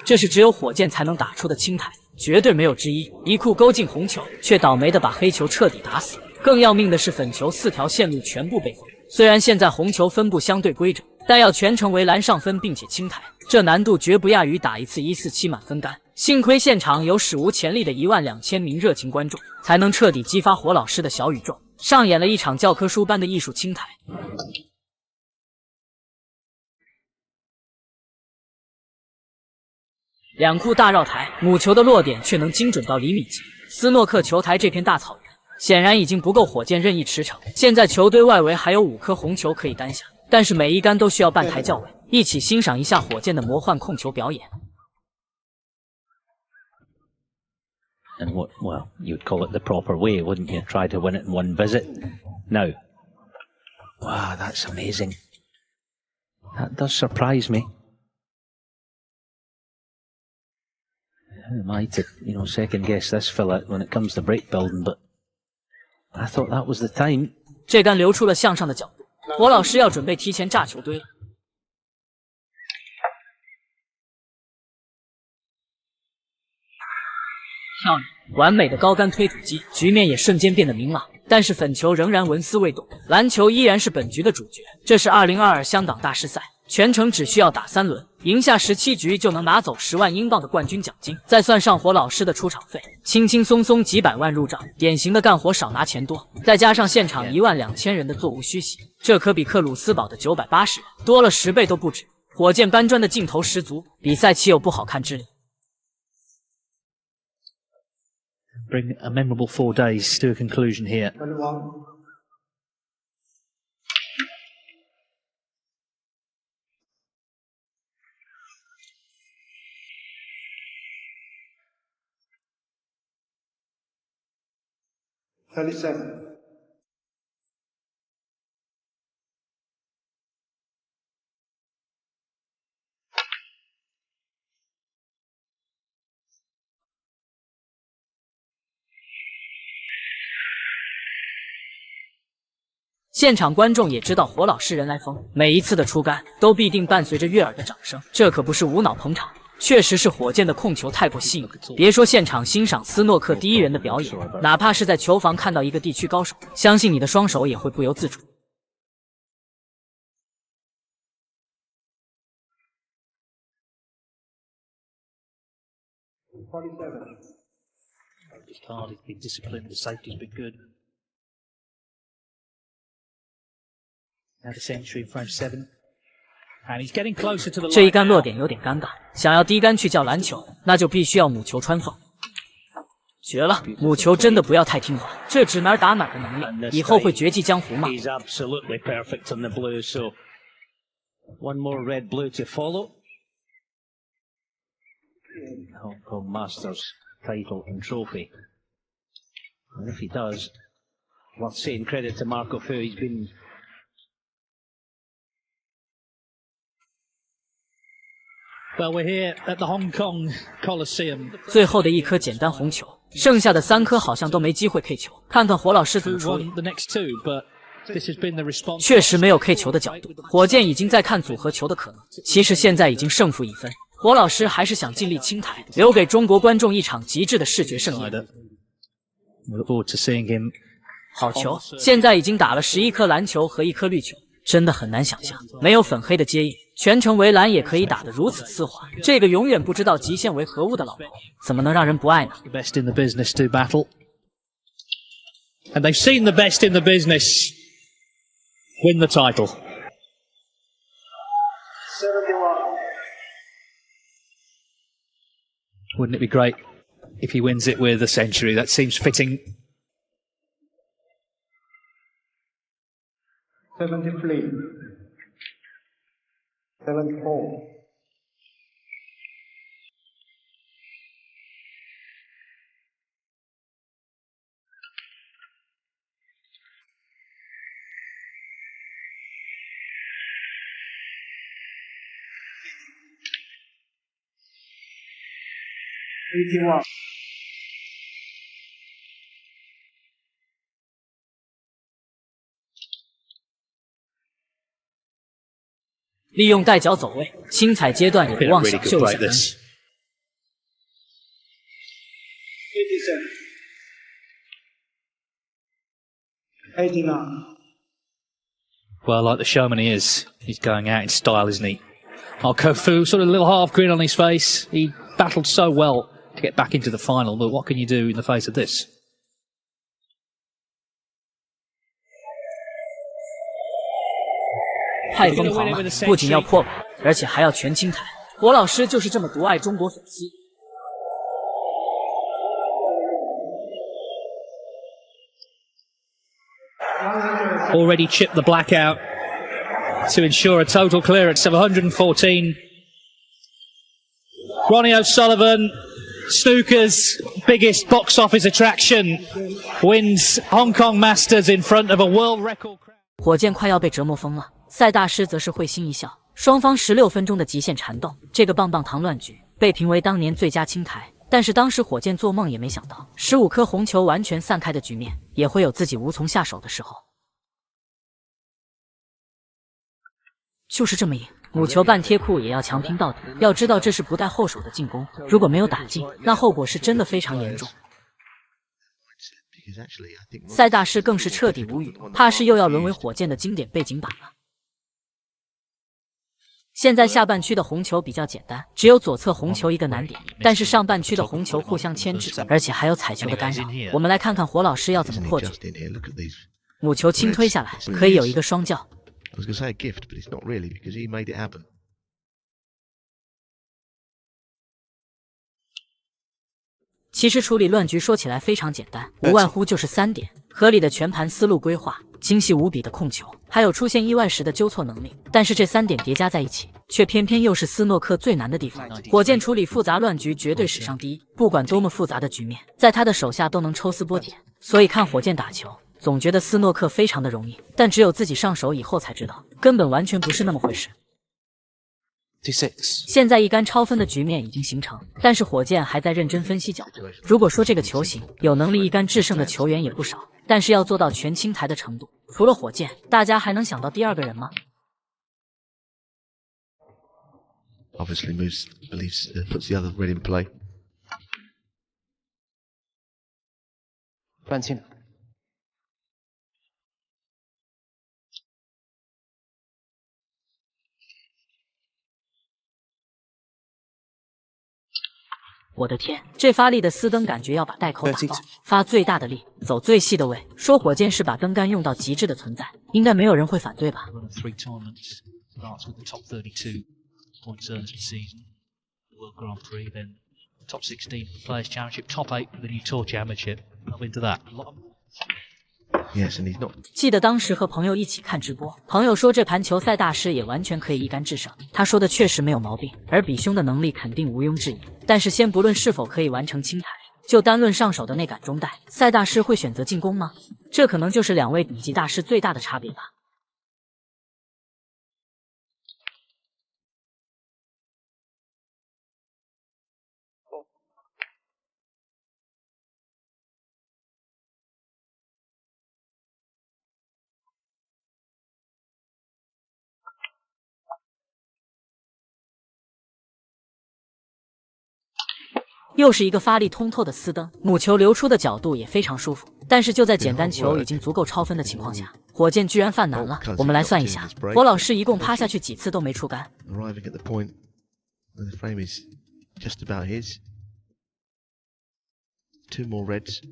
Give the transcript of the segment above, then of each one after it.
这是只有火箭才能打出的清台，绝对没有之一。一库勾进红球，却倒霉的把黑球彻底打死。更要命的是，粉球4条线路全部被封。虽然现在红球分布相对规整，但要全程为蓝上分并且清台，这难度绝不亚于打一次147满分杆。幸亏现场有史无前例的12000名热情观众，才能彻底激发火老师的小宇宙，上演了一场教科书般的艺术清台。两库大绕台，母球的落点却能精准到厘米级。斯诺克球台这片大草原，显然已经不够火箭任意驰骋。现在球堆外围还有5颗红球可以单下，但是每一杆都需要半台教尾。一起欣赏一下火箭的魔幻控球表演。And what, well, you'd call it the proper way, wouldn't you? Try to win it in one visit. Now, wow, that's amazing. That does surprise me. Who am I to, second guess this fella when it comes to break building, but I thought that was the time. 这杆留出了向上的角度，火老师要准备提前炸球堆了。漂亮，完美的高杆推土机，局面也瞬间变得明朗。但是粉球仍然纹丝未动，篮球依然是本局的主角。这是2022香港大师赛，全程只需要打3轮，赢下17局就能拿走10万英镑的冠军奖金，再算上火老师的出场费，轻轻松松几百万入账。典型的干活少拿钱多，再加上现场12000人的座无虚席，这可比克鲁斯堡的980人多了10倍都不止。火箭搬砖的劲头十足，比赛岂有不好看之理？Bring a memorable 4 days to a conclusion here. $37. 现场观众也知道火老师人来疯，每一次的出杆都必定伴随着悦耳的掌声，这可不是无脑捧场，确实是火箭的控球太过细腻。别说现场欣赏斯诺克第一人的表演，哪怕是在球房看到一个地区高手，相信你的双手也会不由自主。Just hard, he's been disciplined, the safety's been good. Now the century in frame 7. And he's getting closer to the line. 这一杆落点有点尴尬，想要低杆去叫篮球，那就必须要母球穿缝。绝了，母球真的不要太听话，这指哪儿打哪儿的能力，以后会绝迹江湖吗？ He's absolutely perfect on the blue, so one more red blue to follow. Hong Kong Masters title and trophy. And if he does, worth saying credit to Marco Fu, he's been Well, we're here at the Hong Kong Coliseum. 最后的一颗简单红球，剩下的3颗好像都没机会 K 球，看看火老师怎么处理。 The next 2, but this has been the response. 确实没有 K 球的角度，火箭已经在看组合球的可能。其实现在已经胜负1分，火老师还是想尽力清台，留给中国观众一场极致的视觉盛宴。 We look forward to seeing him. 好球！现在已经打了11颗蓝球和1颗绿球，真的很难想象，没有粉黑的接应，全程围栏也可以打得如此丝滑。这个永远不知道极限为何物的老头，怎么能让人不爱呢？ The best in the business to battle. And they've seen the best in the business win the title. 71. Wouldn't it be great if he wins it with a century? That seems fitting. 73. 74. 81. 利用带脚走位，轻踩阶段也不忘小秀一下。89. Well, like the showman he is, he's going out in style, isn't he? Oh, Kofu, sort of a little half grin on his face. He battled so well to get back into the final, but what can you do in the face of this? 太疯狂了！不仅要破百，而且还要全清台。火老师就是这么独爱中国粉丝。 Already chipped the black out to ensure a total clearance of 114. Ronnie O'Sullivan, snooker's biggest box office attraction, wins Hong Kong Masters in front of a world record crowd. 火箭快要被折磨疯了，赛大师则是会心一笑。双方16分钟的极限缠斗，这个棒棒糖乱局被评为当年最佳清台。但是当时火箭做梦也没想到，15颗红球完全散开的局面，也会有自己无从下手的时候。 就是这么硬，母球半贴库也要强拼到底。要知道这是不带后手的进攻，如果没有打进，那后果是真的非常严重。赛大师更是彻底无语，怕是又要沦为火箭的经典背景板了。现在下半区的红球比较简单，只有左侧红球一个难点，但是上半区的红球互相牵制，而且还有彩球的干扰。我们来看看火老师要怎么破局。母球轻推下来，可以有一个双叫。 I was going to say a gift, but it's not really because he made it happen. 其实处理乱局说起来非常简单，无外乎就是3点：合理的全盘思路规划、精细无比的控球，还有出现意外时的纠错能力。但是这3点叠加在一起，却偏偏又是斯诺克最难的地方。火箭处理复杂乱局绝对史上第一，不管多么复杂的局面，在他的手下都能抽丝剥茧。所以看火箭打球。 总觉得斯诺克非常的容易，但只有自己上手以后才知道，根本完全不是那么回事。现在一杆超分的局面已经形成，但是火箭还在认真分析角度。如果说这个球型有能力一杆制胜的球员也不少，但是要做到全清台的程度，除了火箭，大家还能想到第二个人吗？ Obviously, believes puts the other red in play. 半清。 我的天，这发力的丝灯感觉要把袋口打爆，发最大的力，走最细的位。说火箭是把灯杆用到极致的存在，应该没有人会反对吧？ Yes, and he's not. 记得当时和朋友一起看直播，朋友说这盘球赛大师也完全可以一杆制胜，他说的确实没有毛病，而比兄的能力肯定毋庸置疑。但是先不论是否可以完成清台，就单论上手的那杆中带，赛大师会选择进攻吗？这可能就是2位顶级大师最大的差别吧。 又是一个发力通透的丝灯，母球流出的角度也非常舒服。但是就在简单球已经足够超分的情况下，火箭居然犯难了。我们来算一下，火老师一共趴下去几次都没出杆。Arriving at the point where the frame is just about his. 2 more reds.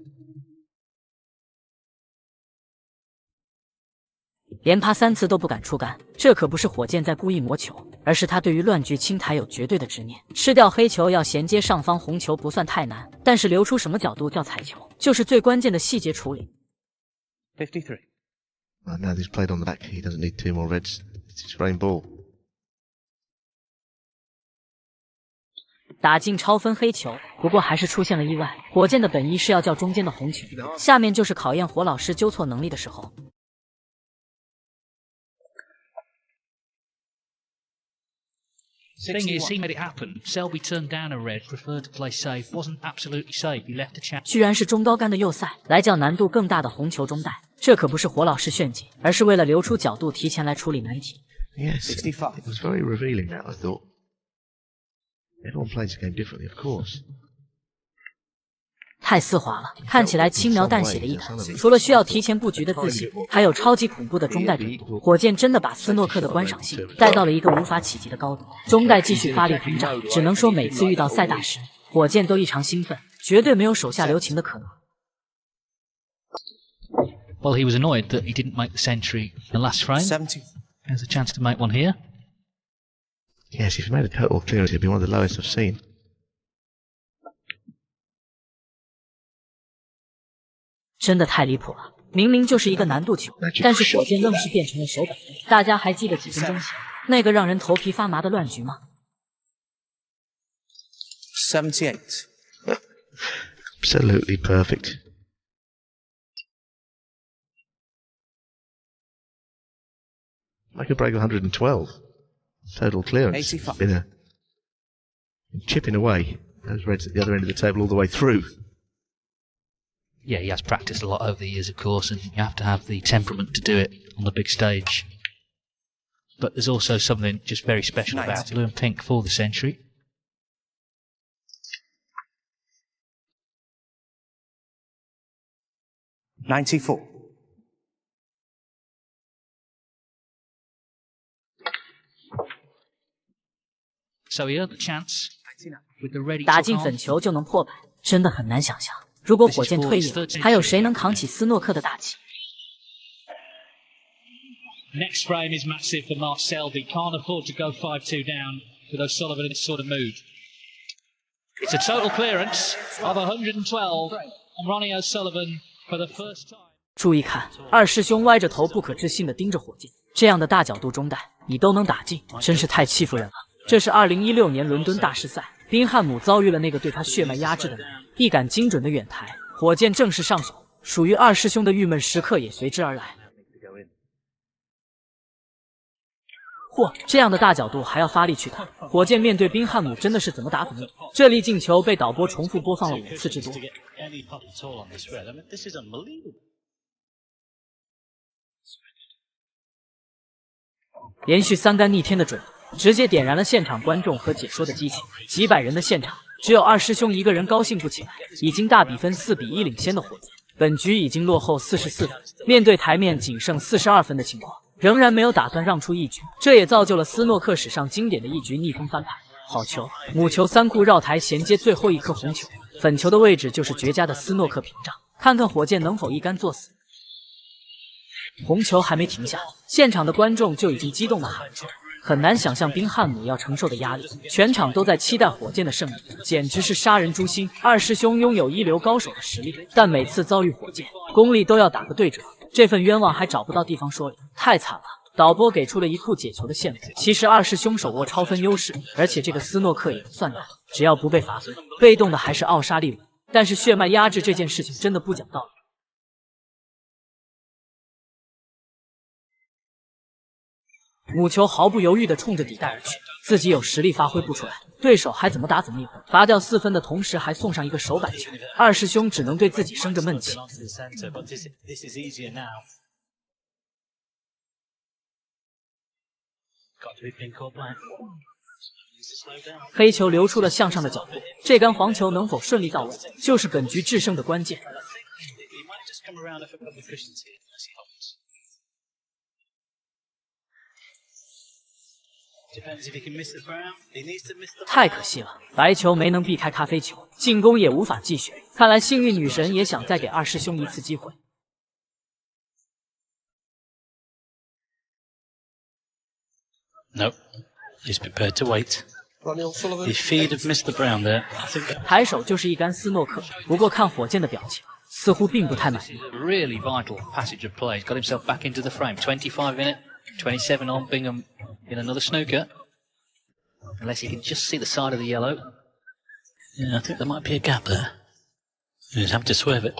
连趴3次都不敢出杆，这可不是火箭在故意磨球，而是他对于乱局清台有绝对的执念。吃掉黑球要衔接上方红球不算太难，但是留出什么角度叫彩球，就是最关键的细节处理。53. And now he's played on the back. He doesn't need 2 more reds. It's his frame ball. 打进超分黑球，不过还是出现了意外。火箭的本意是要叫中间的红球，下面就是考验火老师纠错能力的时候。 Thing is, he made it happen. Selby turned down a red, preferred to play safe. Wasn't absolutely safe. He left a chance. 居然是中高杆的右塞，来叫难度更大的红球中带，这可不是火老师炫技，而是为了留出角度，提前来处理难题。 Yes, 65. it was very revealing. That I thought. Everyone plays the game differently, of course. 太丝滑了，看起来轻描淡写的一弹。除了需要提前布局的自信，还有超级恐怖的中袋赌毒。火箭真的把斯诺克的观赏性带到了一个无法企及的高度。中袋继续发力轰炸，只能说每次遇到赛大时，火箭都异常兴奋，绝对没有手下留情的可能。 Well, he was annoyed that he didn't make the century in the last frame. 70. There's a chance to make one here. Yes, if he made a total clearance, it'd be one of the lowest I've seen. 真的太离谱了！明明就是一个难度球，但是火箭愣是变成了手板。大家还记得几分钟前那个让人头皮发麻的乱局吗？ 78. Absolutely perfect. I could break 112. Total clearance. 85. Been chipping away those reds at the other end of the table all the way through. Yeah, he has practiced a lot over the years, of course, and you have to have the temperament to do it on the big stage. But there's also something just very special about blue and pink for the century. $94. So he earned the chance with the ready 打进粉球就能破百，真的很难想象。如果火箭退役，还有谁能扛起斯诺克的大旗？ Next frame is massive for Mark Selby. Can't afford to go 5-2 down with O'Sullivan in this sort of mood. It's a total clearance of 112 on Ronnie O'Sullivan for the first time. 注意看，二师兄歪着头，不可置信地盯着火箭，这样的大角度中袋你都能打进，真是太欺负人了。这是2016年伦敦大师赛，宾汉姆遭遇了那个对他血脉压制的男人，一杆精准的远台，火箭正式上手，属于二师兄的郁闷时刻也随之而来。 嚯，这样的大角度还要发力去打，火箭面对宾汉姆真的是怎么打怎么赢。这粒进球被导播重复播放了5次之多。连续3杆逆天的准度，直接点燃了现场观众和解说的激情。几百人的现场，只有二师兄一个人高兴不起来。已经大比分4比1领先的火箭，本局已经落后44分，面对台面仅剩42分的情况。 仍然没有打算让出一局，这也造就了斯诺克史上经典的一局逆风翻盘。好球，母球3库绕台衔接最后一颗红球，粉球的位置就是绝佳的斯诺克屏障。看看火箭能否一杆作死。红球还没停下，现场的观众就已经激动地喊出来。很难想象宾汉姆要承受的压力，全场都在期待火箭的胜利，简直是杀人诛心。二师兄拥有一流高手的实力，但每次遭遇火箭，功力都要打个对折。 这份冤枉还找不到地方说理，太惨了！导播给出了一库解球的线路。其实二师兄手握超分优势，而且这个斯诺克也不算难，只要不被罚分，被动的还是奥沙利文。但是血脉压制这件事情真的不讲道理。母球毫不犹豫地冲着底袋而去，自己有实力发挥不出来，对手还怎么打怎么赢。罚掉4分的同时还送上一个手板球，二师兄只能对自己生着闷气。 黑球留出了向上的角度，这杆黄球能否顺利到位，就是本局制胜的关键。太可惜了，白球没能避开咖啡球，进攻也无法继续。看来幸运女神也想再给二师兄一次机会。 No, he's prepared to wait. The feed of Mr. Brown there. 抬手就是一杆斯诺克，不过看火箭的表情，似乎并不太满意。 Really vital passage of play. He's got himself back into the frame. 25 in it, 27 on Bingham in another snooker. Unless you can just see the side of the yellow. Yeah, I think there might be a gap there. He'd have to swerve it.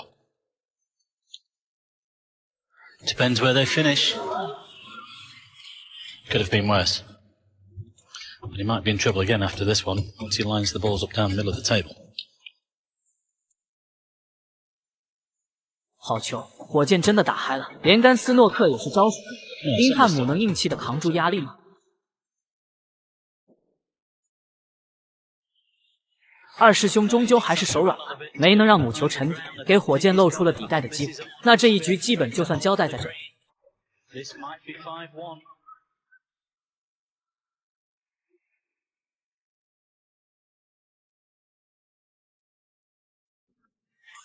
Depends where they finish. Could have been worse. But he might be in trouble again after this one, once he lines the balls up down the middle of the table. 好球，火箭真的打嗨了，连杆斯诺克也是招数。宾汉姆能硬气的扛住压力吗？二师兄终究还是手软了，没能让母球沉底，给火箭露出了抵贷的机会。那这一局基本就算交代在这里。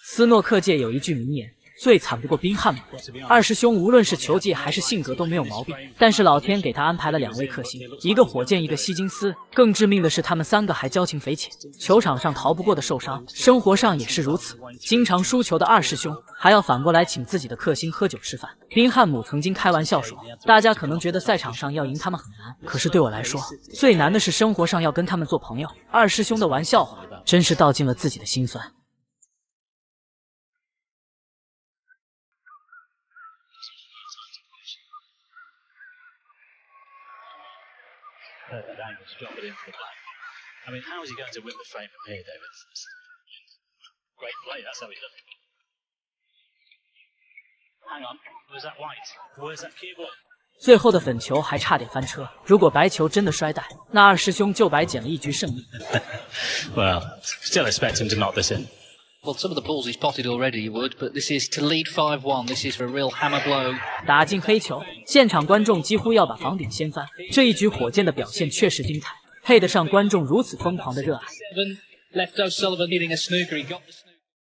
斯诺克界有一句名言。 最惨不过宾汉姆。二师兄无论是球技还是性格都没有毛病，但是老天给他安排了2位克星，一个火箭，一个希金斯。更致命的是，他们3个还交情匪浅，球场上逃不过的受伤，生活上也是如此。经常输球的二师兄，还要反过来请自己的克星喝酒吃饭。宾汉姆曾经开玩笑说：“大家可能觉得赛场上要赢他们很难，可是对我来说，最难的是生活上要跟他们做朋友。”二师兄的玩笑话，真是道尽了自己的心酸。 Perfect angle to drop it into the black. I mean, how is he going to win the frame from here, David? Great play, that's how he does it. Hang on, where's that white? Where's that cue ball? 最后的粉球还差点翻车，如果白球真的摔带，那二师兄就白捡了一局胜利。Well, still expect him to knock this in. Well, some of the balls he's potted already, he would, but this is to lead 5-1. This is for a real hammer blow. 打进黑球，现场观众几乎要把房顶掀翻。这一局火箭的表现确实精彩，配得上观众如此疯狂的热爱。Left O'Sullivan hitting a snooker. He got the snooker.